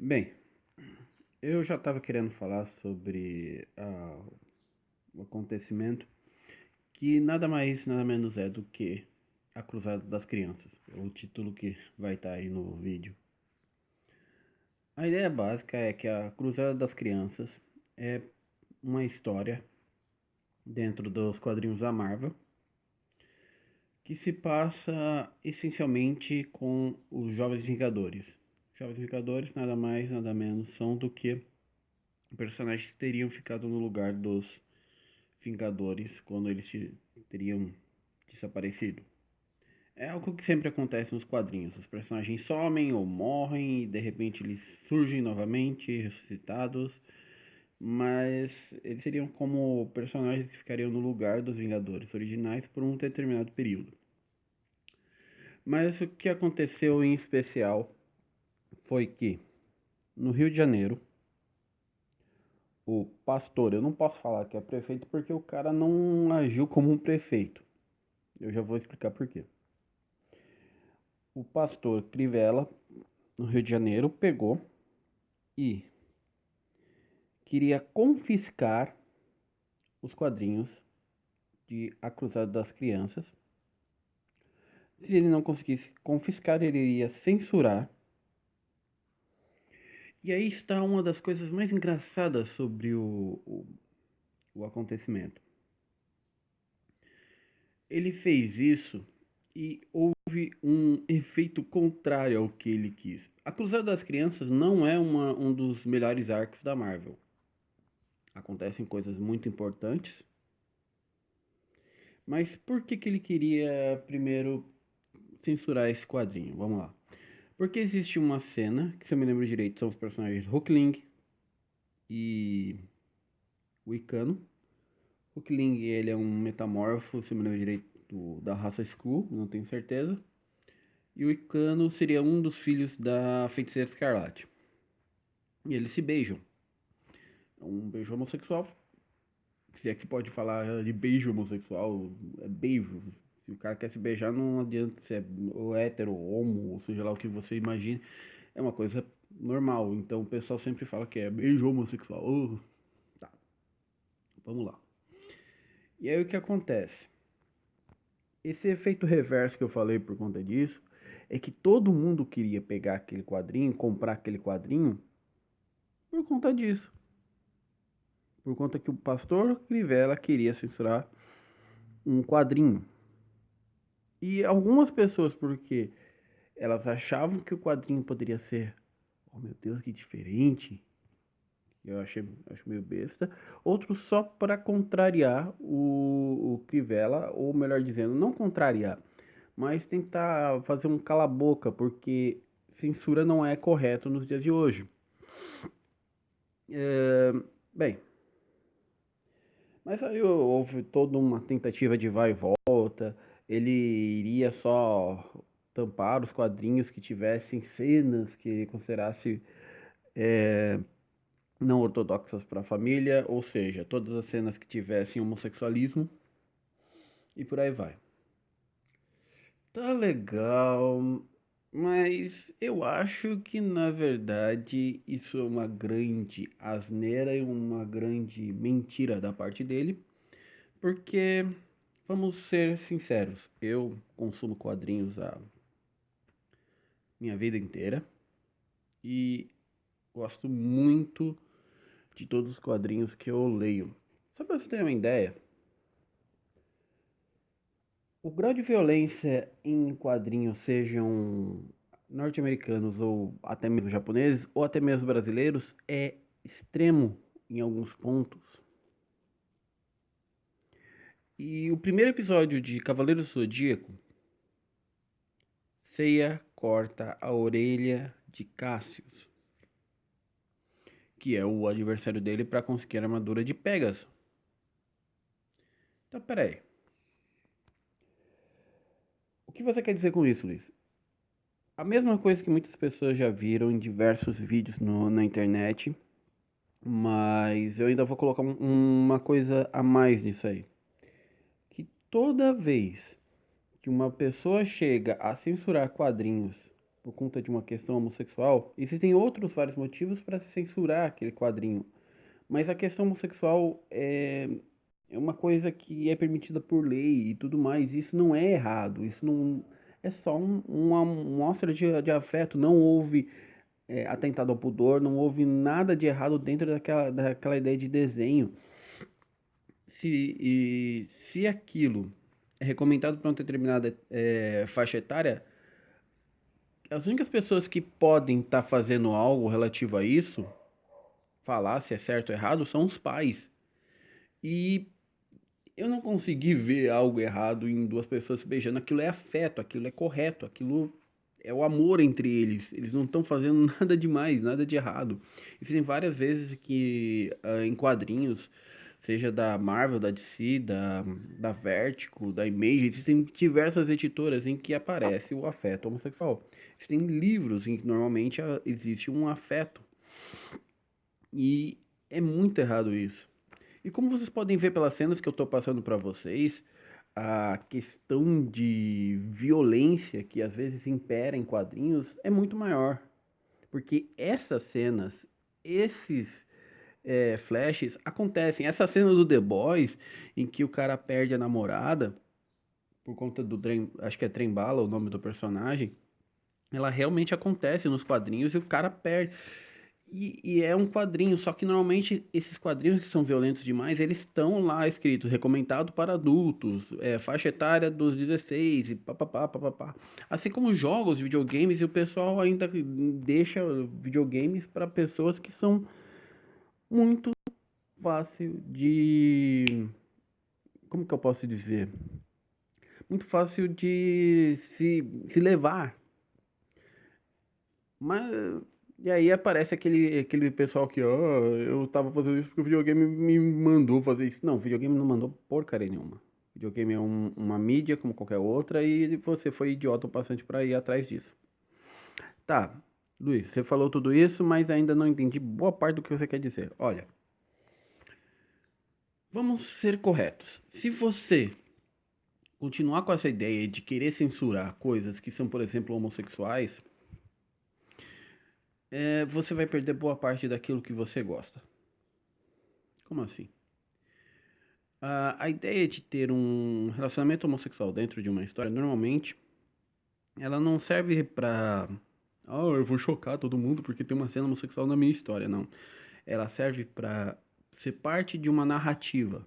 Bem, eu já estava querendo falar sobre o acontecimento que nada mais, nada menos é do que a Cruzada das Crianças, o título que vai estar aí no vídeo. A ideia básica é que a Cruzada das Crianças é uma história dentro dos quadrinhos da Marvel que se passa essencialmente com os Jovens Vingadores. Os Jovens Vingadores nada mais, nada menos são do que personagens que teriam ficado no lugar dos Vingadores quando eles teriam desaparecido. É algo que sempre acontece nos quadrinhos. Os personagens somem ou morrem e de repente eles surgem novamente, ressuscitados, mas eles seriam como personagens que ficariam no lugar dos Vingadores originais por um determinado período. Mas o que aconteceu em especial foi que no Rio de Janeiro, o pastor, eu não posso falar que é prefeito porque o cara não agiu como um prefeito. Eu já vou explicar por quê. O pastor Crivella, no Rio de Janeiro, pegou e queria confiscar os quadrinhos de A Cruzada das Crianças. Se ele não conseguisse confiscar, ele iria censurar. E aí está uma das coisas mais engraçadas sobre o acontecimento. Ele fez isso e houve um efeito contrário ao que ele quis. A Cruzada das Crianças não é um dos melhores arcos da Marvel. Acontecem coisas muito importantes. Mas por que que ele queria primeiro censurar esse quadrinho? Vamos lá. Porque existe uma cena, que se eu me lembro direito, são os personagens Hulkling e o Icano. Hulkling, ele é um metamorfo, se eu me lembro direito, da raça Skrull, não tenho certeza. E o Icano seria um dos filhos da Feiticeira Escarlate. E eles se beijam. É um beijo homossexual. Se é que pode falar de beijo homossexual, é beijo. Se o cara quer se beijar, não adianta se é ou hétero, ou homo, ou seja lá o que você imagine. É uma coisa normal. Então o pessoal sempre fala que é beijo homossexual. Tá, vamos lá. E aí o que acontece? Esse efeito reverso que eu falei por conta disso é que todo mundo queria pegar aquele quadrinho, comprar aquele quadrinho por conta disso. Por conta que o pastor Crivella queria censurar um quadrinho. E algumas pessoas, porque elas achavam que o quadrinho poderia ser, oh meu Deus, que diferente. Eu acho meio besta. Outros só para contrariar o Crivella, ou melhor dizendo, não contrariar, mas tentar fazer um cala-boca, porque censura não é correto nos dias de hoje. Bem, mas aí houve toda uma tentativa de vai e volta. Ele iria só tampar os quadrinhos que tivessem cenas que ele considerasse não ortodoxas para a família, ou seja, todas as cenas que tivessem homossexualismo e por aí vai. Tá legal, mas eu acho que na verdade isso é uma grande asneira e uma grande mentira da parte dele, porque vamos ser sinceros, eu consumo quadrinhos a minha vida inteira e gosto muito de todos os quadrinhos que eu leio. Só para você ter uma ideia, o grau de violência em quadrinhos, sejam norte-americanos ou até mesmo japoneses, ou até mesmo brasileiros, é extremo em alguns pontos. E o primeiro episódio de Cavaleiro do Zodíaco, Seiya corta a orelha de Cassius, que é o adversário dele para conseguir a armadura de Pegasus. Então, peraí. O que você quer dizer com isso, Luiz? A mesma coisa que muitas pessoas já viram em diversos vídeos na internet, mas eu ainda vou colocar uma coisa a mais nisso aí. Que toda vez que uma pessoa chega a censurar quadrinhos por conta de uma questão homossexual, existem outros vários motivos para se censurar aquele quadrinho. Mas a questão homossexual é uma coisa que é permitida por lei e tudo mais. Isso não é errado. Isso não é só uma mostra de afeto. Não houve atentado ao pudor, não houve nada de errado dentro daquela ideia de desenho. Se aquilo é recomendado para uma determinada faixa etária, as únicas pessoas que podem estar fazendo algo relativo a isso, falar se é certo ou errado, são os pais. E eu não consegui ver algo errado em duas pessoas se beijando. Aquilo é afeto, aquilo é correto, aquilo é o amor entre eles. Eles não estão fazendo nada demais, nada de errado. Existem várias vezes que em quadrinhos, seja da Marvel, da DC, da Vertigo, da Image, existem diversas editoras em que aparece o afeto homossexual. Existem livros em que normalmente existe um afeto. E é muito errado isso. E como vocês podem ver pelas cenas que eu estou passando para vocês, a questão de violência que às vezes impera em quadrinhos é muito maior. Porque essas cenas, esses flashes acontecem. Essa cena do The Boys, em que o cara perde a namorada, por conta do trem, acho que é Trem Bala o nome do personagem, ela realmente acontece nos quadrinhos e o cara perde. E é um quadrinho, só que normalmente esses quadrinhos que são violentos demais, eles estão lá escritos, recomendado para adultos, faixa etária dos 16 e papapá, papapá. Assim como jogos, videogames, e o pessoal ainda deixa videogames para pessoas que são muito fácil de... Como que eu posso dizer? Muito fácil de se levar. Mas e aí aparece aquele pessoal que, eu tava fazendo isso porque o videogame me mandou fazer isso. Não, o videogame não mandou porcaria nenhuma. Videogame é uma mídia como qualquer outra e você foi idiota o bastante para ir atrás disso. Tá, Luiz, você falou tudo isso, mas ainda não entendi boa parte do que você quer dizer. Olha, vamos ser corretos. Se você continuar com essa ideia de querer censurar coisas que são, por exemplo, homossexuais, você vai perder boa parte daquilo que você gosta. Como assim? A ideia de ter um relacionamento homossexual dentro de uma história, normalmente, ela não serve pra. Oh, eu vou chocar todo mundo porque tem uma cena homossexual na minha história. Não. Ela serve pra ser parte de uma narrativa.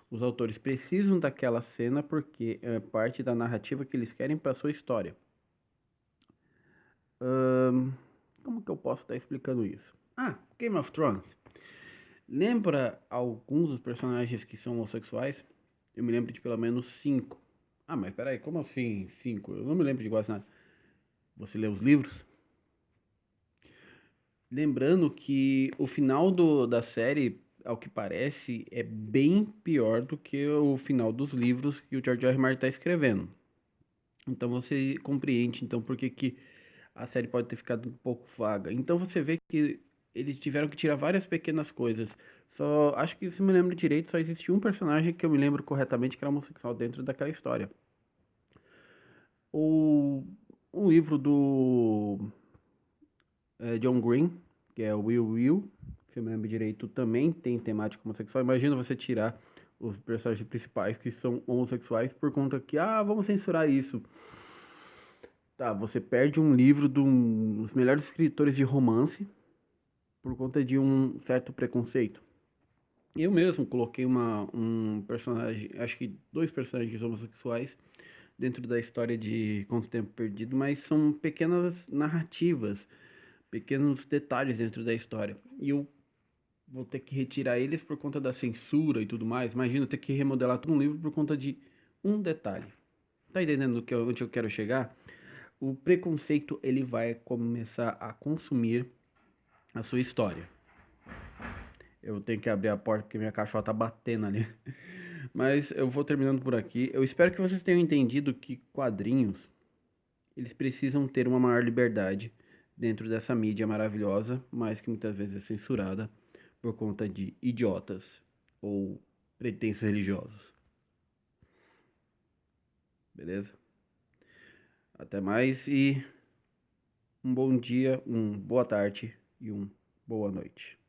Os autores precisam daquela cena porque é parte da narrativa que eles querem para sua história. Como que eu posso estar explicando isso? Game of Thrones. Lembra alguns dos personagens que são homossexuais? Eu me lembro de pelo menos 5. Mas peraí, como assim 5? Eu não me lembro de quase nada. Você lê os livros? Lembrando que o final da série, ao que parece, é bem pior do que o final dos livros que o George R. R. Martin está escrevendo. Então você compreende então por que a série pode ter ficado um pouco vaga. Então você vê que eles tiveram que tirar várias pequenas coisas. Só acho que se me lembro direito, só existe um personagem que eu me lembro corretamente que era homossexual dentro daquela história. O um livro do John Green, que é o Will, se eu me lembro direito, também tem temática homossexual. Imagina você tirar os personagens principais que são homossexuais por conta que, vamos censurar isso. Tá, você perde um livro dos melhores escritores de romance por conta de um certo preconceito. Eu mesmo coloquei um personagem, acho que dois personagens homossexuais dentro da história de Quanto Tempo Perdido, mas são pequenas narrativas, pequenos detalhes dentro da história. E eu vou ter que retirar eles por conta da censura e tudo mais. Imagina eu ter que remodelar todo um livro por conta de um detalhe. Tá entendendo onde eu quero chegar? O preconceito ele vai começar a consumir a sua história. Eu tenho que abrir a porta porque minha cachorra tá batendo ali. Mas eu vou terminando por aqui. Eu espero que vocês tenham entendido que quadrinhos, eles precisam ter uma maior liberdade dentro dessa mídia maravilhosa, mas que muitas vezes é censurada por conta de idiotas ou pretensos religiosos. Beleza? Até mais e um bom dia, boa tarde e boa noite.